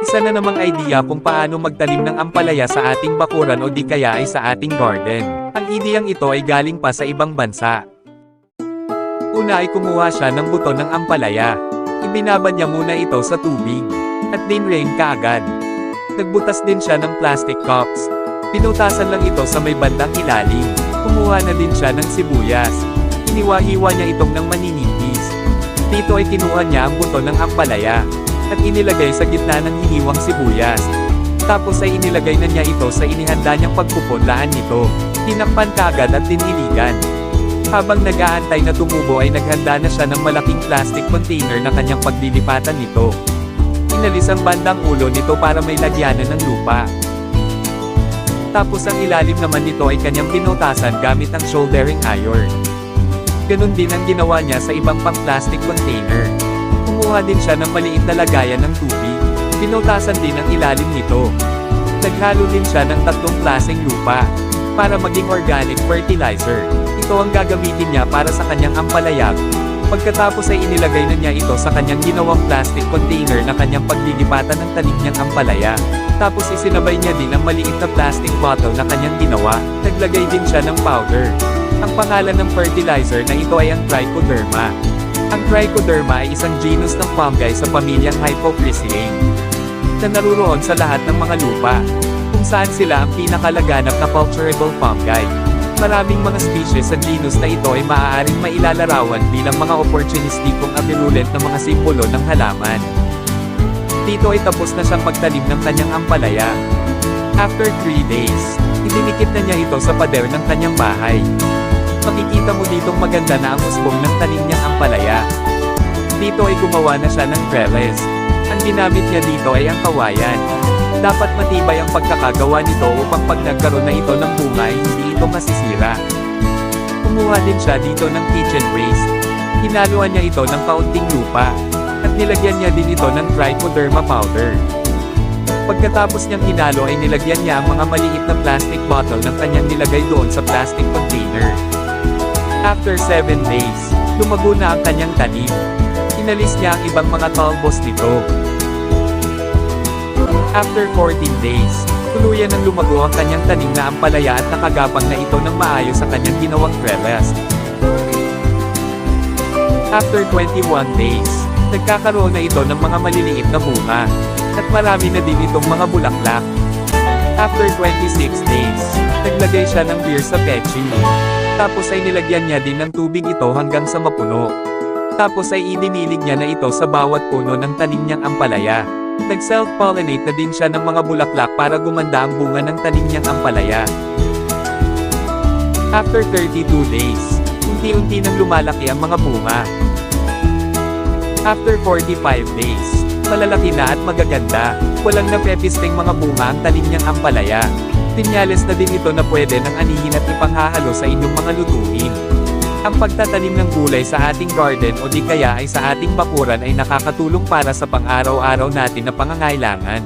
Isa na namang idea kung paano magtanim ng ampalaya sa ating bakuran o di kaya ay sa ating garden. Ang ideyang ito ay galing pa sa ibang bansa. Una ay kumuha siya ng buto ng ampalaya. Ibinabad niya muna ito sa tubig. At dinrain kaagad. Nagbutas din siya ng plastic cups. Pinutasan lang ito sa may bandang ilalim. Kumuha na din siya ng sibuyas. Iniwa-hiwa niya itong ng maninipis. Dito ay kinuha niya ang buto ng ampalaya. At inilagay sa gitna ng hiniwang sibuyas. Tapos ay inilagay na niya ito sa inihanda niyang pagpupunlaan nito. Tinakpan kaagad at tiniligan. Habang nag-aantay na tumubo ay naghanda na siya ng malaking plastic container na kanyang paglilipatan nito. Inalis ang bandang ulo nito para may lagyanan ng lupa. Tapos ang ilalim naman nito ay kanyang pinutasan gamit ang soldering iron. Ganun din ang ginawa niya sa ibang pang-plastic container. Kumuha din siya ng maliit na lagayan ng tubig. Pinutasan din ang ilalim nito. Naghalo din siya ng 3 klaseng lupa para maging organic fertilizer. Ito ang gagamitin niya para sa kanyang ampalaya. Pagkatapos ay inilagay na niya ito sa kanyang ginawang plastic container na kanyang paglilipatan ng tanim niyang ampalaya. Tapos isinabay niya din ang maliit na plastic bottle na kanyang ginawa. Naglagay din siya ng powder. Ang pangalan ng fertilizer na ito ay ang Trichoderma. Ang Trichoderma ay isang genus ng fungi sa pamilyang Hypocrisiae na naruroon sa lahat ng mga lupa, kung saan sila ang pinakalaganap na culturable fungi. Maraming mga species sa genus na ito ay maaaring mailalarawan bilang mga opportunistikong virulent na mga simbolo ng halaman. Dito ay tapos na siyang magtanim ng kanyang ampalaya. After 3 days, idinikit na niya ito sa pader ng kanyang bahay. Makikita mo ditong maganda na ang usbong ng tanim niyang ampalaya. Dito ay gumawa na siya ng trellis. Ang ginamit niya dito ay ang kawayan. Dapat matibay ang pagkakagawa nito upang pag nagkaroon na ito ng bunga ay hindi ito masisira. Kumuha din siya dito ng kitchen waste. Hinaluan niya ito ng kaunting lupa. At nilagyan niya din ito ng Trichoderma powder. Pagkatapos niyang hinalo ay nilagyan niya ang mga maliit na plastic bottle ng kanyang nilagay doon sa plastic container. After 7 days, lumago na ang kanyang tanim. Inalis niya ang ibang mga talbos nito. After 14 days, tuluyan ng lumago ang kanyang tanim na ampalaya at nakagapang na ito ng maayos sa kanyang ginawang trellis. After 21 days, nagkakaroon na ito ng mga maliliit na bunga, at marami na din itong mga bulaklak. After 26 days, naglagay siya ng beer sa petri. Tapos ay nilagyan niya din ng tubig ito hanggang sa mapuno. Tapos ay idinilig niya na ito sa bawat puno ng tanim niyang ampalaya. Nag-self-pollinate na din siya ng mga bulaklak para gumanda ang bunga ng tanim niyang ampalaya. After 32 days, unti-unti nang lumalaki ang mga bunga. After 45 days, malalaki na at magaganda. Walang napepisteng mga bunga ang tanim niyang ampalaya. Tinyales na din ito na pwede nang anihin at ipanghahalo sa inyong mga lutuin. Ang pagtatanim ng gulay sa ating garden o di kaya ay sa ating bakuran ay nakakatulong para sa pang-araw-araw natin na pangangailangan.